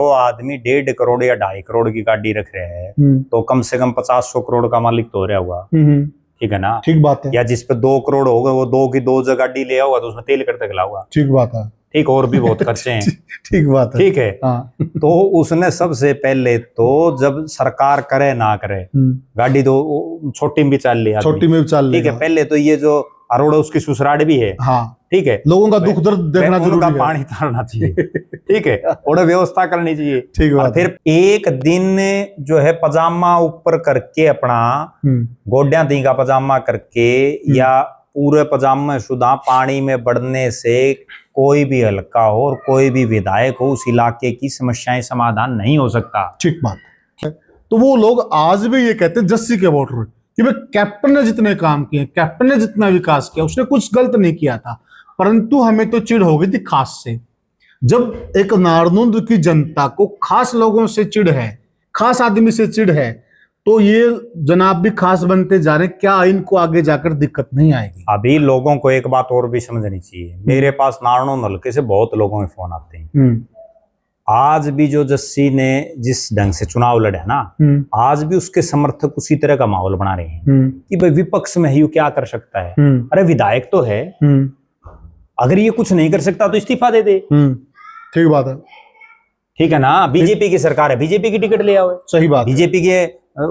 वो आदमी 1.5 करोड़ या 2.5 करोड़ की गाड़ी रख रहे हैं तो कम से कम 50-100 करोड़ का मालिक तो हो रहा होगा। ठीक है ना? ठीक बात है। या जिस पे 2 करोड़ हो गए वो 2 की 2 जगह गाड़ी ले आओगा तो उसमें तेल करते खिलाऊंगा। ठीक बात है। ठीक, और भी बहुत खर्चे हैं। ठीक बात है। ठीक है। हाँ। तो उसने सबसे पहले तो जब सरकार करे ना करे गाड़ी तो छोटी में भी चाल लिया, छोटी में भी चाल लिया। ठीक है। पहले तो ये जो अरोड़ा उसकी ससुराल भी है। हाँ। ठीक है। लोगों का दुख दर्द देखना जरूरी है, पानी तारना चाहिए। ठीक है। और व्यवस्था करनी चाहिए। ठीक है। फिर एक दिन जो है पजामा ऊपर करके अपना गोड्या दी का पजामा करके या पूरे पजामे शुदा पानी में बढ़ने से कोई भी हल्का हो और कोई भी विधायक हो उस इलाके की समस्याएं समाधान नहीं हो सकता। ठीक बात है। तो वो लोग आज भी ये कहते हैं जस्सी के वोटर कि भाई कैप्टन ने जितने काम किए, कैप्टन ने जितना विकास किया, उसने कुछ गलत नहीं किया था, परंतु हमें तो चिढ़ हो गई थी खास से। जब एक नारनौंद की जनता को खास लोगों से चिढ़ है, खास आदमी से चिढ़ है, तो ये जनाब भी खास बनते जा रहे, क्या इनको आगे जाकर दिक्कत नहीं आएगी? अभी लोगों को एक बात और भी समझनी चाहिए। मेरे पास नारनौंद हल्के से बहुत लोगों के फोन आते हैं। आज भी जो जस्सी ने जिस ढंग से चुनाव लड़ा ना, आज भी उसके समर्थक उसी तरह का माहौल बना रहे हैं कि भाई विपक्ष में है, क्या कर सकता है? अरे विधायक तो है, अगर ये कुछ नहीं कर सकता तो इस्तीफा दे दे। ठीक बात है। ठीक है ना? बीजेपी की सरकार है, बीजेपी की टिकट ले आओ। सही बात। बीजेपी के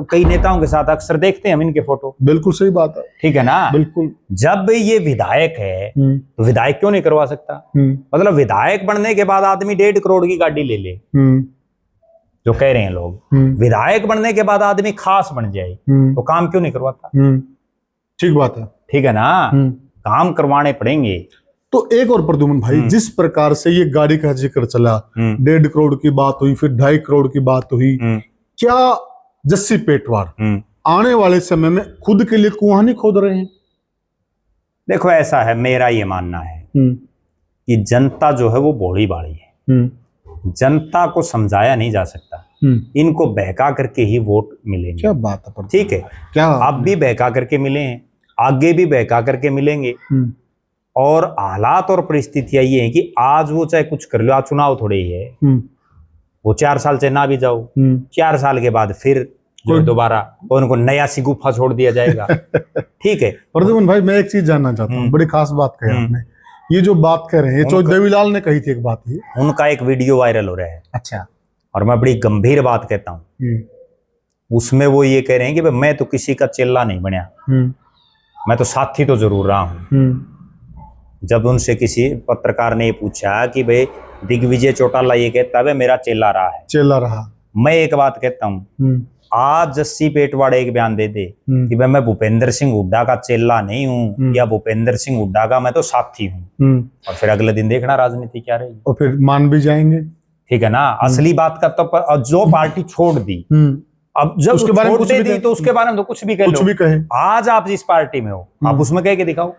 कई नेताओं के साथ अक्सर देखते हैं हम इनके फोटो। बिल्कुल सही बात है। ठीक है ना? बिल्कुल। जब ये विधायक है तो विधायक क्यों नहीं करवा सकता? मतलब विधायक बनने के बाद आदमी 1.5 करोड़ की गाड़ी ले ले, जो कह रहे हैं लोग, विधायक बनने के बाद आदमी खास बन जाए तो काम क्यों नहीं करवाता? ठीक बात है। ठीक है ना? काम करवाने पड़ेंगे। तो एक और प्रद्युमन भाई, जिस प्रकार से ये गाड़ी का जिक्र चला, 1.5 करोड़ की बात हुई, फिर 2.5 करोड़ की बात हुई, क्या जस्सी पेटवार आने वाले समय में खुद के लिए कुआं नहीं खोद रहे हैं? देखो ऐसा है, मेरा ये मानना है कि जनता जो है वो भोली भाली है, जनता को समझाया नहीं जा सकता, इनको बहका करके ही वोट मिलेंगे। क्या बात है? ठीक है। क्या अब भी बहका करके मिले हैं, आगे भी बहका करके मिलेंगे। और हालात और परिस्थितियां ये है कि आज वो चाहे कुछ कर लो, आज चुनाव थोड़े ही है, वो 4 साल से ना भी जाओ, 4 साल के बाद फिर दोबारा उनको नया सी गुफा छोड़ दिया जाएगा। ठीक है। प्रद्युमन भाई, मैं एक चीज जानना चाहता हूँ, बड़ी खास बात कही आपने, ये जो बात कह रहे हैं देवीलाल ने कही थी एक बात, ये उनका एक वीडियो वायरल हो रहा है। अच्छा। और मैं बड़ी गंभीर बात कहता हूँ, उसमें वो ये कह रहे हैं कि मैं तो किसी का चेला नहीं बनया, मैं तो साथी तो जरूर रहा हूँ। जब उनसे किसी पत्रकार ने पूछा कि भाई दिग्विजय चौटाला ये कहता है मेरा चेला रहा है, चेला रहा, मैं एक बात कहता हूँ, आज जस्सी पेटवाड़ एक बयान दे दे कि भाई मैं भूपेंद्र सिंह हुड्डा का चेला नहीं हूँ या भूपेंद्र सिंह हुड्डा का मैं तो साथी हूँ, और फिर अगले दिन देखना राजनीति क्या रहेगी, और फिर मान भी जाएंगे। ठीक है ना? असली बात का तो जो पार्टी छोड़ दी, अब जब उसके बारे में कुछ भी तो उसके बारे में तो कुछ भी कहे। आज आप जिस पार्टी में हो आप उसमें कह के दिखाओ,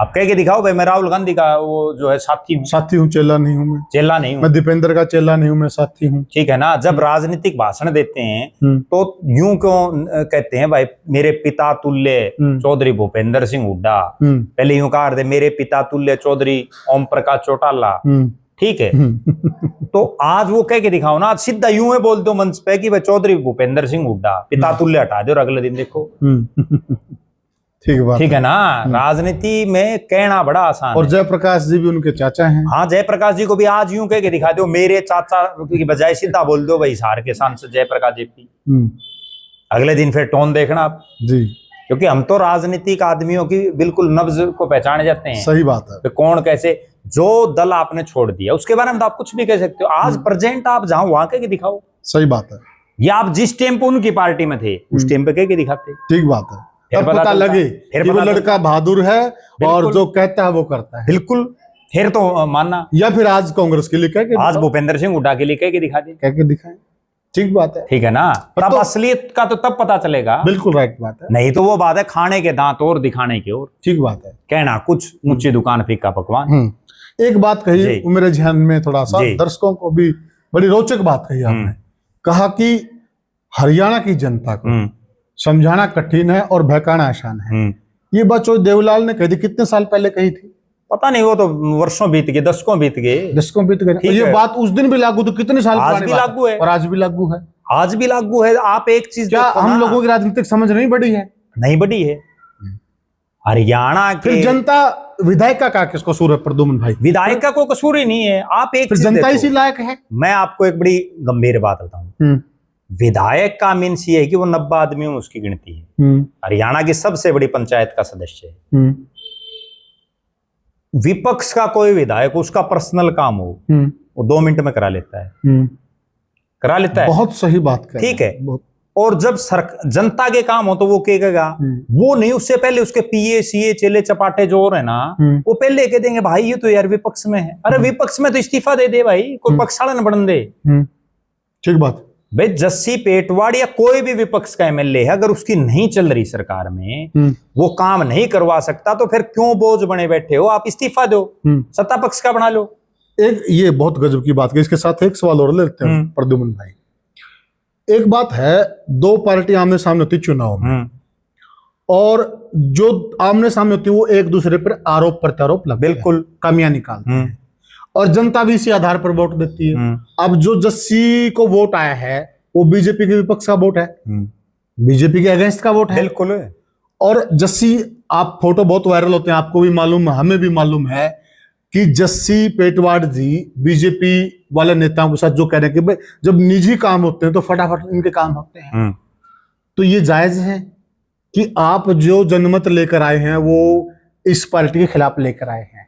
आप कह के दिखाओ भाई मैं राहुल गांधी का वो जो है साथी हूँ, चेला नहीं हूँ, मैं चेला नहीं हूँ, मैं दीपेंद्र का चेला नहीं हूँ, मैं साथी हूँ। ठीक है ना? जब राजनीतिक भाषण देते हैं तो यूं क्यों कहते हैं भाई मेरे पिता तुल्य चौधरी भूपेंद्र सिंह हुड्डा, पहले यूं कहा थे मेरे पिता तुल्य चौधरी ओम प्रकाश चौटाला। ठीक है। तो आज वो कह के दिखाओ ना, आज सीधा यूं है बोल दो मंच पे कि भाई चौधरी भूपेंद्र सिंह हुड्डा, पिता तुल्य हटा दो और अगले दिन देखो। ठीक है ना? राजनीति में कहना बड़ा आसान और जयप्रकाश जी भी उनके चाचा हैं। हाँ, जयप्रकाश जी को भी आज यूं कह के दिखा दो मेरे चाचा की बजाय सीधा बोल दो भाई हिसार के सांसद जयप्रकाश जी, अगले दिन फिर टोन देखना आप जी, क्योंकि हम तो राजनीतिक आदमियों की बिल्कुल नब्ज को पहचाने जाते हैं। सही बात है। तो कौन कैसे, जो दल आपने छोड़ दिया उसके बारे में तो आप कुछ भी कह सकते हो, आज प्रेजेंट आप जहां वहां कह के दिखाओ। सही बात है। या आप जिस टाइम पे उनकी पार्टी में थे उस टाइम पे कह के दिखाते। ठीक बात है। तब पता लगे कि वो लड़का बहादुर है और जो कहता है वो करता है। बिल्कुल, फिर तो मानना। या फिर आज कांग्रेस के लिए कह के, आज भूपेंद्र सिंह हुड्डा के लिए कह के दिखा दे, कह के दिखाए। ठीक बात है। ठीक है ना? तब असलियत का तो तब पता चलेगा। बिल्कुल राइट बात है। नहीं तो वो बात है खाने के दांत और दिखाने की ओर। ठीक बात है। कहना कुछ, ऊंची दुकान फीका पकवान। एक बात कही मेरे ध्यान में, थोड़ा सा दर्शकों को भी बड़ी रोचक बात कही आपने, कहा कि हरियाणा की जनता को समझाना कठिन है और बहकाना आसान है। ये बात जो देवलाल ने कही थी कितने साल पहले कही थी? पता नहीं, वो तो वर्षों बीत गए, दशकों बीत गए। ये बात उस दिन भी लागू, तो कितने साल आज भी लागू है, और आज भी लागू है। आज भी लागू है। आप एक चीज, क्या हम लोगों की राजनीतिक समझ नहीं बढ़ी है? नहीं बढ़ी है। हरियाणा के जनता, विधायक का किसको कसूर है प्रद्युम्न भाई? विधायक का कोई कसूर ही नहीं है। आप एक जनता इसी लायक है। मैं आपको एक बड़ी गंभीर बात बताऊं, विधायक का मीन्स ये है कि वो 90 आदमियों में उसकी गिनती है। हरियाणा की सबसे बड़ी पंचायत का सदस्य है। विपक्ष का कोई विधायक, उसका पर्सनल काम हो, वो 2 मिनट में करा लेता है। बहुत सही बात कर, ठीक है। और जब जनता के काम हो तो वो कहेगा, वो नहीं, उससे पहले उसके पीए सीए चेले चपाटे जो और है ना, वो पहले कह देंगे भाई ये तो यार विपक्ष में है। अरे विपक्ष में तो इस्तीफा दे दे भाई, कोई पक्षालन बन दे। ठीक बात भाई। जस्सी पेटवाड़ या कोई भी विपक्ष का एमएलए है, अगर उसकी नहीं चल रही सरकार में, वो काम नहीं करवा सकता, तो फिर क्यों बोझ बने बैठे हो? आप इस्तीफा दो, सत्ता पक्ष का बना लो। एक ये बहुत गजब की बात है। इसके साथ एक सवाल और लेते हैं प्रद्युम्न भाई। एक बात है, 2 पार्टी आमने सामने होती चुनाव में, और जो आमने सामने होती है वो एक दूसरे पर आरोप प्रत्यारोप लगते हैं, बिल्कुल कमियां निकालते हैं, और जनता भी इसी आधार पर वोट देती है। अब जो जस्सी को वोट आया है वो बीजेपी के विपक्ष का वोट है, बीजेपी के अगेंस्ट का वोट है। बिल्कुल। और जस्सी, आप फोटो बहुत वायरल होते हैं, आपको भी मालूम है, हमें भी मालूम है कि जस्सी पेटवाड़ जी बीजेपी वाले नेताओं के साथ जो कह रहे हैं कि भाई जब निजी काम होते हैं तो फटाफट इनके काम होते हैं। तो ये जायज है कि आप जो जनमत लेकर आए हैं वो इस पार्टी के खिलाफ लेकर आए हैं?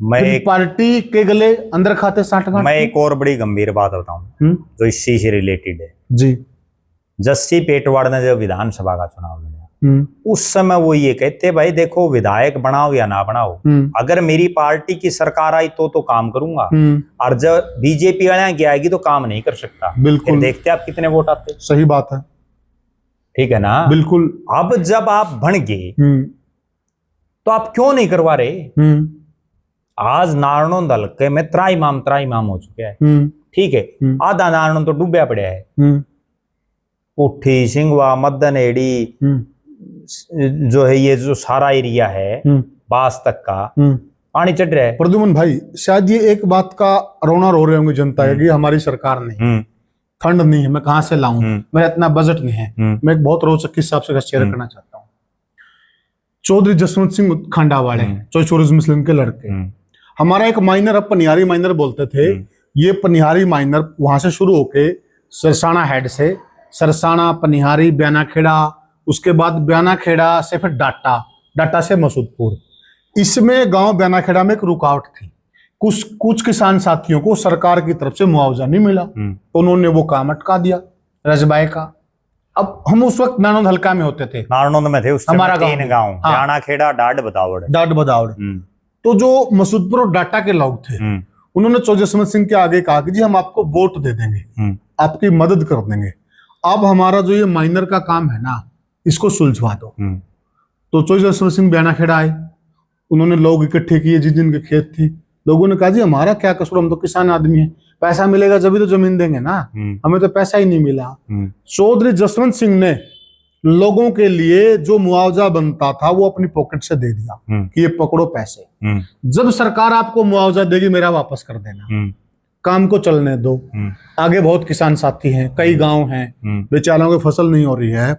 मैं एक पार्टी के गले अंदर खाते साठ। मैं एक और बड़ी गंभीर बात बताऊं जो इसी से रिलेटेड है जी। जस्सी पेटवाड़ ने जब विधानसभा का चुनाव लड़ा, उस समय वो ये कहते भाई देखो विधायक बनाओ या ना बनाओ, अगर मेरी पार्टी की सरकार आई तो काम करूंगा, और जब बीजेपी वाले की आएगी तो काम नहीं कर सकता। बिल्कुल। देखते आप कितने वोट आते। सही बात है। ठीक है ना? बिल्कुल। अब जब आप बन गए तो आप क्यों नहीं करवा रहे? आज नारायण हल्के में त्राईमाम हो चुका है। ठीक है, आधा नारायण तो डूबया पड़ा है। पुट्ठी, सिंगवा, मदन एड़ी, जो है ये जो सारा एरिया है बास तक का पानी चढ़ रहा है। प्रद्युम्न भाई, शायद ये एक बात का रोना रो रहे होंगे जनता है कि हमारी सरकार नहीं, फंड नहीं है, मैं कहां से लाऊं, मेरा इतना बजट नहीं है। मैं एक बहुत रोचक किस्सा आपसे शेयर करना चाहता हूँ। चौधरी जसवंत सिंह खांडावाले, चौधरी मुस्लिम के लड़के, हमारा एक माइनर, अब पनिहारी माइनर बोलते थे, ये पनिहारी माइनर वहां से शुरू होके सरसाना हेड से, सरसाना, पनिहारी, ब्यानाखेड़ा, उसके बाद ब्यानाखेड़ा से फिर डाटा से मसूदपुर। इसमें गांव ब्यानाखेड़ा में एक रुकावट थी, कुछ किसान साथियों को सरकार की तरफ से मुआवजा नहीं मिला, तो उन्होंने वो काम अटका दिया रजबाई का। अब हम उस वक्त नारायण हल्का में होते थे, नारायण में थे उस हमारा गांव ब्यानाखेड़ा, डाड बदावड़। तो जो मसूदपुर और डाटा के लोग थे उन्होंने चौधरी जसवंत सिंह के आगे कहा कि जी हम आपको वोट दे देंगे, आपकी मदद कर देंगे, अब हमारा जो ये माइनर का काम है ना इसको सुलझवा दो। तो चौधरी जसवंत सिंह ब्यानाखेड़ा आए, उन्होंने लोग इकट्ठे किए जिनके खेत थी। लोगों ने कहा जी हमारा क्या कसूर, हम तो किसान आदमी है, पैसा मिलेगा जब भी तो जमीन देंगे ना, हमें तो पैसा ही नहीं मिला। चौधरी जसवंत सिंह ने लोगों के लिए जो मुआवजा बनता था वो अपनी पॉकेट से दे दिया कि ये पकड़ो पैसे, जब सरकार आपको मुआवजा देगी मेरा वापस कर देना, काम को चलने दो। आगे बहुत किसान साथी हैं, कई गांव हैं, बेचारों की फसल नहीं हो रही है।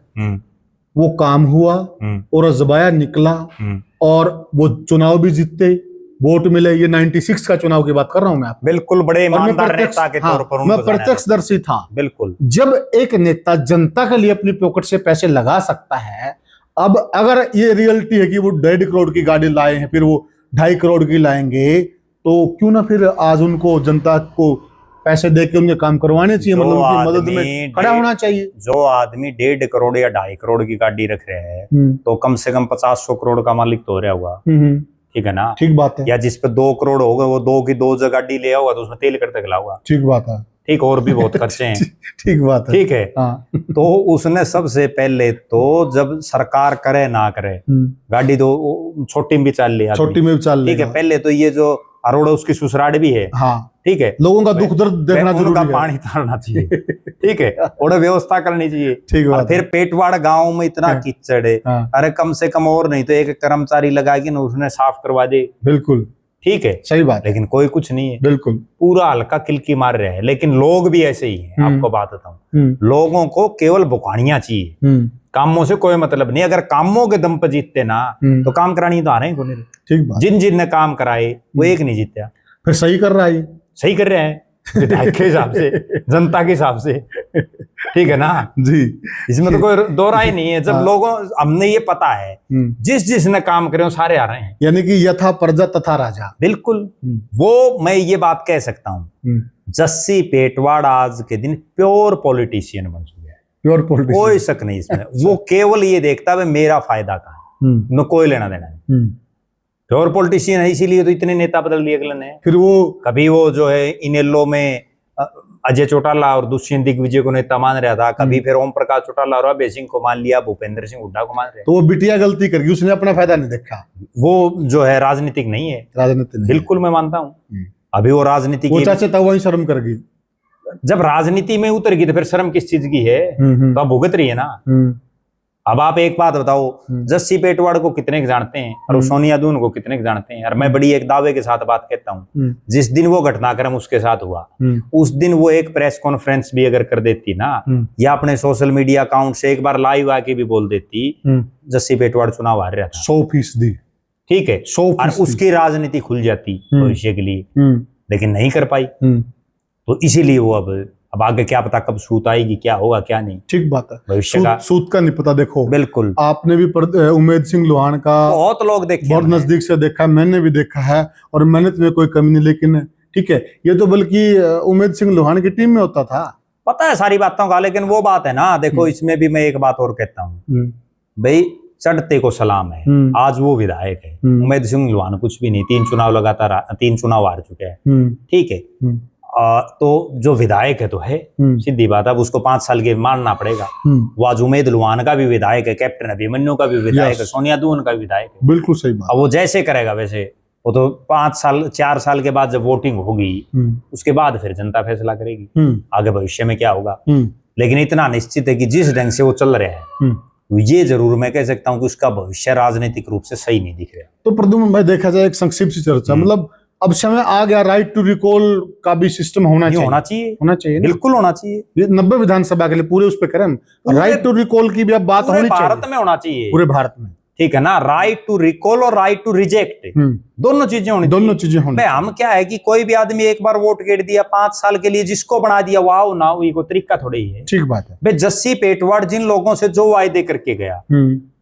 वो काम हुआ और अजबाया निकला और वो चुनाव भी जीते, वोट मिले। ये 96 का चुनाव की बात कर रहा हूं मैं आप। बिल्कुल, बड़े ईमानदार नेता के तौर पर मैं प्रत्यक्षदर्शी था। बिल्कुल। जब एक नेता जनता के लिए अपनी पॉकेट से पैसे लगा सकता है, अब अगर ये रियलिटी है कि वो 1.5 करोड़ की गाड़ी लाए हैं, फिर वो 2.5 करोड़ की लाएंगे, तो क्यों ना फिर आज उनको जनता को पैसे दे के उनके काम करवाने चाहिए, मतलब उनकी मदद में खड़ा होना चाहिए। जो आदमी 1.5 करोड़ या 2.5 करोड़ की गाड़ी रख रहे हैं तो कम से कम 50-100 करोड़ का मालिक तो हो रहा होगा। ठीक है ना? ठीक बात है। या जिस पे 2 करोड़ हो गए वो 2 की 2 जगह गाड़ी ले आओगा तो उसमें तेल करते खिलाऊंगा। ठीक बात है। ठीक, और भी बहुत खर्चे हैं। ठीक बात है। ठीक है। तो उसने सबसे पहले तो जब सरकार करे ना करे, गाड़ी तो छोटी में भी चाल लिया, छोटी में भी चाल लिया। ठीक है। पहले तो ये जो अरोड़ा उसकी ससुराल भी है। हाँ, ठीक है। लोगों का दुख दर्द देखना जरूरी है, पानी तारना चाहिए। ठीक है, और व्यवस्था करनी चाहिए। ठीक है। फिर पेटवाड़ गांव में इतना कीचड़ है, अरे कम से कम और नहीं तो एक कर्मचारी लगा के ना उसने साफ करवा दे। बिल्कुल। ठीक है, सही बात, लेकिन कोई कुछ नहीं है, बिल्कुल पूरा हल्का किलकी मार रहे हैं। लेकिन लोग भी ऐसे ही हैं, आपको बात बताऊं, लोगों को केवल बुकानियां चाहिए, कामों से कोई मतलब नहीं। अगर कामों के दम पर जीतते ना तो काम करानी तो आ रहे हैं को नहीं। ठीक बात, जिन जिन ने काम कराए वो एक नहीं जीता, फिर सही कर रहा है, सही कर रहे हैं विधायक के हिसाब से, जनता के हिसाब से, ठीक है ना जी। इसमें तो कोई दो राय नहीं है। जब लोगों हमने ये पता है जिस जिसने काम करे वो सारे आ रहे हैं, यानी कि यथा प्रजा तथा राजा, बिल्कुल। वो मैं ये बात कह सकता हूँ, जस्सी पेटवाड़ आज के दिन प्योर पॉलिटिशियन बन चुका है, प्योर पॉलिटिशियन, कोई शक नहीं इसमें। वो केवल ये देखता है मेरा फायदा कहाँ है, न कोई लेना देना नहीं। प्योर पॉलिटिशियन है, इसीलिए तो इतने नेता बदल दिए अगले ने। फिर वो कभी वो जो है इनेलो में अजय चौटाला और दुष्यंत दिग्विजय को नेता मान रहा था, कभी फिर ओम प्रकाश चौटाला और अभय सिंह को मान लिया, भूपेंद्र सिंह हुड्डा को मान रहे। तो वो बिटिया गलती कर गई, उसने अपना फायदा नहीं देखा। वो जो है राजनीतिक नहीं है, राजनीतिक बिल्कुल मैं मानता हूँ। अभी वो राजनीति वो चाचा था वही शर्म कर गई, जब राजनीति में उतर गई तो फिर शर्म किस चीज की है, तो अब भुगत रही है ना। अब आप एक बात बताओ, जस्सी पेटवाड़ को कितने जानते हैं और सोनिया दून को कितने जानते हैं। और मैं बड़ी एक दावे के साथ बात कहता हूँ, जिस दिन वो घटनाक्रम उसके साथ हुआ उस दिन वो एक प्रेस कॉन्फ्रेंस भी अगर कर देती ना, या अपने सोशल मीडिया अकाउंट से एक बार लाइव आके भी बोल देती, जस्सी पेटवाड़ चुनाव हार रहा था 100%, ठीक है, 100%, और उसकी राजनीति खुल जाती भविष्य के लिए, लेकिन नहीं कर पाई। तो इसीलिए वो अब आगे क्या पता कब सूत आएगी, क्या होगा क्या नहीं। ठीक बात है, भविष्य का सूत का नहीं पता। देखो बिल्कुल, आपने भी उम्मेद सिंह लोहान का बहुत लोग देखे, बहुत नजदीक से देखा, मैंने भी देखा है, और मेहनत में कोई कमी नहीं। लेकिन ठीक है, ये तो बल्कि उम्मेद सिंह लोहान की टीम में होता था, पता है सारी बातों का। लेकिन वो बात है ना, देखो इसमें भी मैं एक बात और कहता हूँ भाई, चढ़ते को सलाम है। आज वो विधायक है, उम्मेद सिंह लोहान कुछ भी नहीं, 3 चुनाव लगातार 3 चुनाव हार चुके हैं, ठीक है। तो जो विधायक है तो है, सीधी बात, अब उसको 5 साल के मानना पड़ेगा। वो आज उम्मेद लोहान का भी विधायक है, कैप्टन अभिमन्यु का भी विधायक है, सोनिया दून का भी विधायक है, बिल्कुल सही बात। अब वो जैसे करेगा वैसे, वो तो 5 साल 4 साल के बाद जब वोटिंग होगी उसके बाद फिर जनता फैसला करेगी आगे भविष्य में क्या होगा। लेकिन इतना निश्चित है कि जिस ढंग से वो चल रहा है, ये जरूर मैं कह सकता हूँ कि उसका भविष्य राजनीतिक रूप से सही नहीं दिख रहा। तो प्रद्युम्न भाई, देखा जाए एक संक्षिप्त सी चर्चा, मतलब अब समय आ गया राइट टू रिकॉल का भी सिस्टम होना चाहिए, बिल्कुल होना चाहिए। ये 90 विधानसभा के लिए पूरे उस पे करें, राइट टू रिकॉल की भी अब बात होनी चाहिए, भारत में होना चाहिए, पूरे भारत में, ठीक है ना। राइट टू रिकॉल और राइट टू रिजेक्ट, दोनों चीजें होनी, दोनों चीजें होनी। हम क्या है कि कोई भी आदमी एक बार वोट गिर दिया 5 साल के लिए, जिसको बना दिया वाह ना, वो को तरीका थोड़ी ही है। ठीक बात है भाई, जस्सी पेटवाड़ जिन लोगों से जो वायदे करके गया,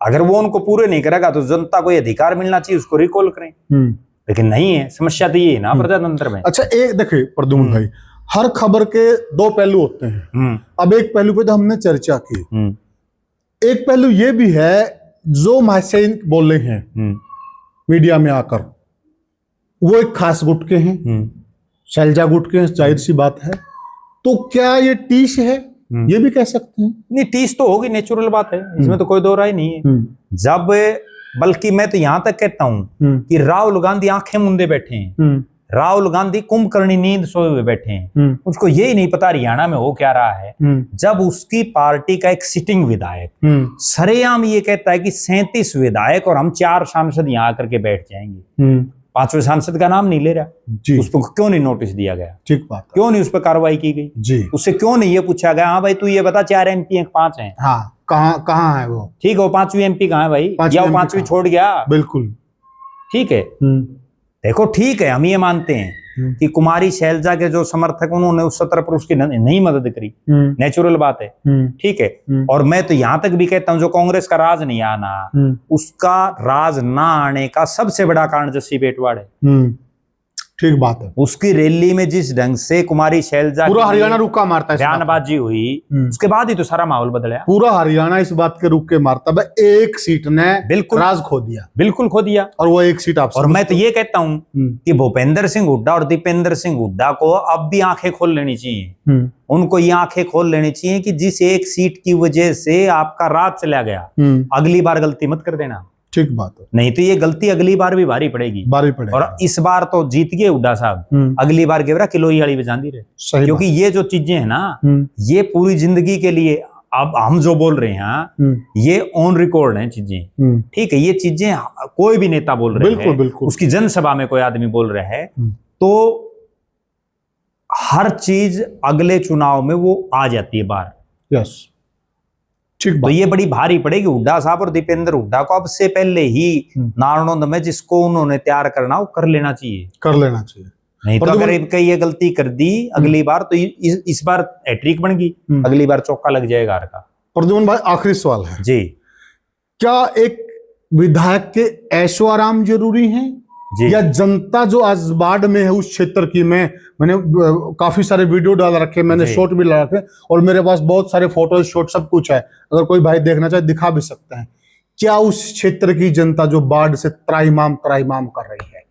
अगर वो उनको पूरे नहीं करेगा तो जनता को अधिकार मिलना चाहिए उसको रिकॉल करें, लेकिन नहीं है। समस्या तो ये है ना प्रजातंत्र में। अच्छा, एक देखिए प्रद्युम्न भाई, हर खबर के 2 पहलू होते हैं। अब एक पहलू पे तो हमने चर्चा की, एक पहलू ये भी है जो महसेन बोले हैं मीडिया में आकर, वो एक खास गुट के हैं, शैलजा गुट के हैं, जाहिर सी बात है। तो क्या ये टीस है, ये भी कह सकते हैं? नहीं, टीस तो होगी, नेचुरल बात है, इसमें तो कोई दो राय नहीं है। जब बल्कि मैं तो यहां तक कहता हूं कि राहुल गांधी आंखें मूंदे बैठे हैं, राहुल गांधी कुंभकर्णी नींद सोए हुए बैठे हैं, उसको यही नहीं पता हरियाणा में हो क्या रहा है। जब उसकी पार्टी का एक सिटिंग विधायक सरेआम ये कहता है कि 37 विधायक और हम 4 सांसद यहाँ आकर के बैठ जाएंगे, 5वें सांसद का नाम नहीं ले रहा, उस पर क्यों नहीं नोटिस दिया गया? ठीक बात, क्यों नहीं उस पर कार्रवाई की गई जी? उससे क्यों नहीं ये पूछा गया, हाँ भाई तू ये बता 4 MP हैं 5 हैं, हाँ कहाँ है वो? ठीक है, वो 5वीं MP कहाँ है भाई, या वो 5वीं छोड़ गया? बिल्कुल ठीक है। देखो ठीक है, हम ये मानते हैं कि कुमारी शैलजा के जो समर्थक उन्होंने उस सत्र पर उसकी नहीं मदद करी, नेचुरल बात है, ठीक है। और मैं तो यहां तक भी कहता हूं जो कांग्रेस का राज नहीं आना, उसका राज ना आने का सबसे बड़ा कारण जस्सी पेटवाड़ है। ठीक बात है। उसकी रैली में जिस ढंग से कुमारी शैलजा पूरा हरियाणा रुका मारता है, बयानबाजी हुई, उसके बाद ही तो सारा माहौल बदला। पूरा हरियाणा इस बात के रुक के मारता है, एक सीट ने बिल्कुल राज खो दिया, बिल्कुल खो दिया। और वो एक सीट आप, और मैं तो ये कहता हूं कि भूपेंद्र सिंह हुड्डा और दीपेंद्र सिंह हुड्डा को अब भी आंखें खोल लेनी चाहिए। उनको ये आंखें खोल लेनी चाहिए कि जिस एक सीट की वजह से आपका राज चला गया, अगली बार गलती मत कर देना। ठीक बात है, नहीं तो ये गलती अगली बार भी भारी पड़ेगी। और इस बार तो जीत गए हुड्डा साहब, अगली बार के किलोई वाली बजांदी रहे, क्योंकि ये जो चीजें है ना, ये पूरी जिंदगी के लिए अब हम जो बोल रहे हैं ये ऑन रिकॉर्ड है चीजें, ठीक है, ये चीजें कोई भी नेता बोल रहे हैं, बिल्कुल उसकी जनसभा में कोई आदमी बोल रहा है, तो हर चीज अगले चुनाव में वो आ जाती है बाहर। यस, ठीक। तो ये बड़ी भारी पड़ेगी हुड्डा साहब और दीपेंद्र हुड्डा को अब से पहले ही नारनौंद में जिसको उन्होंने तैयार करना वो कर लेना चाहिए, नहीं तो अगर कहीं ये गलती कर दी अगली बार तो इस बार हैट्रिक बन गई, अगली बार चौका लग जाएगा हर का। प्रद्युमन भाई, आखिरी सवाल है जी, क्या एक विधायक के ऐशो आराम जरूरी है या जनता जो आज बाढ़ में है उस क्षेत्र की? मैंने काफी सारे वीडियो डाल रखे, मैंने शॉर्ट भी लगा रखे और मेरे पास बहुत सारे फोटो शॉट सब कुछ है, अगर कोई भाई देखना चाहे दिखा भी सकते हैं। क्या उस क्षेत्र की जनता जो बाढ़ से त्राहिमाम कर रही है,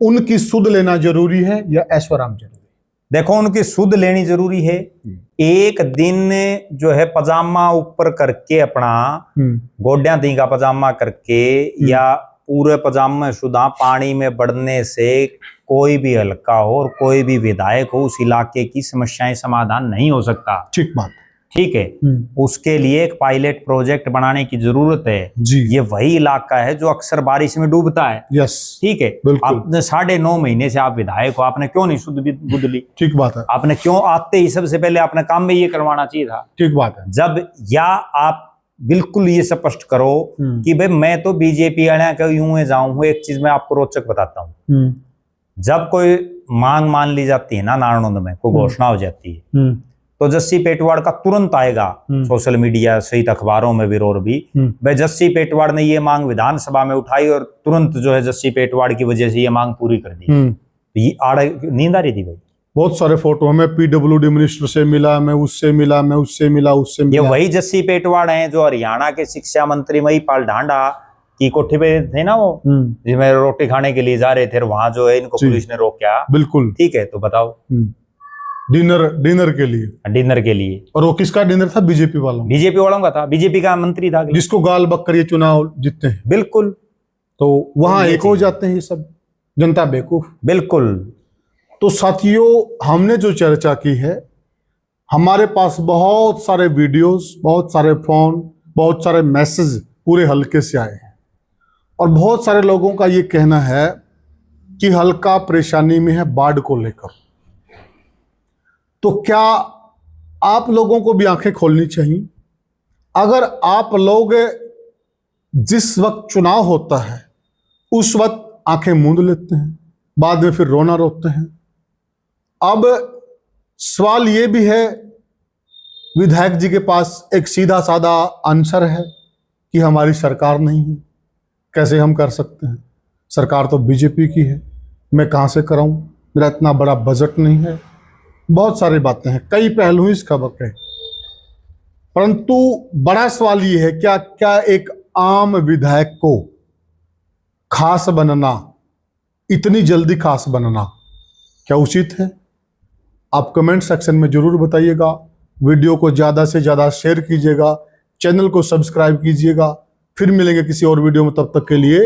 उनकी सुध लेना जरूरी है या ऐश्वर्याम जरूरी? देखो, उनकी सुध लेनी जरूरी है। एक दिन जो है पजामा ऊपर करके अपना गोड्या दी का पजामा करके या पूरे पजामे शुदा पानी में बढ़ने से कोई भी हल्का हो और कोई भी विधायक हो उस इलाके की समस्याएं समाधान नहीं हो सकता। ठीक बात, ठीक है, उसके लिए एक पायलट प्रोजेक्ट बनाने की जरूरत है जी। ये वही इलाका है जो अक्सर बारिश में डूबता है। यस, ठीक है, आपने 9.5 महीने से आप विधायक हो, आपने क्यों नहीं बुध ली? ठीक बात है, आपने क्यों आते ही सबसे पहले अपने काम में ये करवाना चाहिए था? ठीक बात है। जब या आप बिल्कुल ये स्पष्ट करो कि भाई मैं तो बीजेपी यूं जाऊं। एक चीज मैं आपको रोचक बताता हूं, जब कोई मांग मान ली जाती है ना नारनौंद में, कोई घोषणा हो जाती है तो जस्सी पेटवाड़ का तुरंत आएगा सोशल मीडिया सहित अखबारों में विरोध भी, भाई जस्सी पेटवाड़ ने ये मांग विधानसभा में उठाई और तुरंत जो है जस्सी पेटवाड़ की वजह से ये मांग पूरी कर दी। ये नींद आ रही थी भाई। बहुत सारे फोटो हमें पीडब्ल्यूडी मिनिस्टर से मिला, मैं उससे मिला, मैं उससे मिला, उससे मिला। ये वही जस्सी पेटवाड़ हैं जो हरियाणा के शिक्षा मंत्री महिपाल ढांडा की कोठी पे थे ना, वो जिसमें रोटी खाने के लिए जा रहे थे, वहां जो है इनको पुलिस ने रोका। बिल्कुल ठीक है, तो बताओ डिनर के लिए। और वो किसका डिनर था? बीजेपी वालों का था, बीजेपी का मंत्री था जिसको गाल बक्कर ये चुनाव जीतते हैं। बिल्कुल, तो वहां एक हो जाते हैं ये सब जनता बेवकूफ। बिल्कुल। तो साथियों, हमने जो चर्चा की है, हमारे पास बहुत सारे वीडियोस, बहुत सारे फोन, बहुत सारे मैसेज पूरे हल्के से आए हैं और बहुत सारे लोगों का ये कहना है कि हल्का परेशानी में है बाढ़ को लेकर। तो क्या आप लोगों को भी आंखें खोलनी चाहिए? अगर आप लोग जिस वक्त चुनाव होता है उस वक्त आंखें मूंद लेते हैं, बाद में फिर रोना रोते हैं। अब सवाल ये भी है, विधायक जी के पास एक सीधा साधा आंसर है कि हमारी सरकार नहीं है, कैसे हम कर सकते हैं? सरकार तो बीजेपी की है, मैं कहाँ से कराऊं, मेरा इतना बड़ा बजट नहीं है। बहुत सारी बातें हैं, कई पहलू इस खबर के। परंतु बड़ा सवाल ये है, क्या एक आम विधायक को खास बनना, इतनी जल्दी खास बनना क्या उचित है? आप कमेंट सेक्शन में जरूर बताइएगा। वीडियो को ज़्यादा से ज़्यादा शेयर कीजिएगा, चैनल को सब्सक्राइब कीजिएगा। फिर मिलेंगे किसी और वीडियो में, तब तक के लिए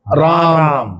राम राम।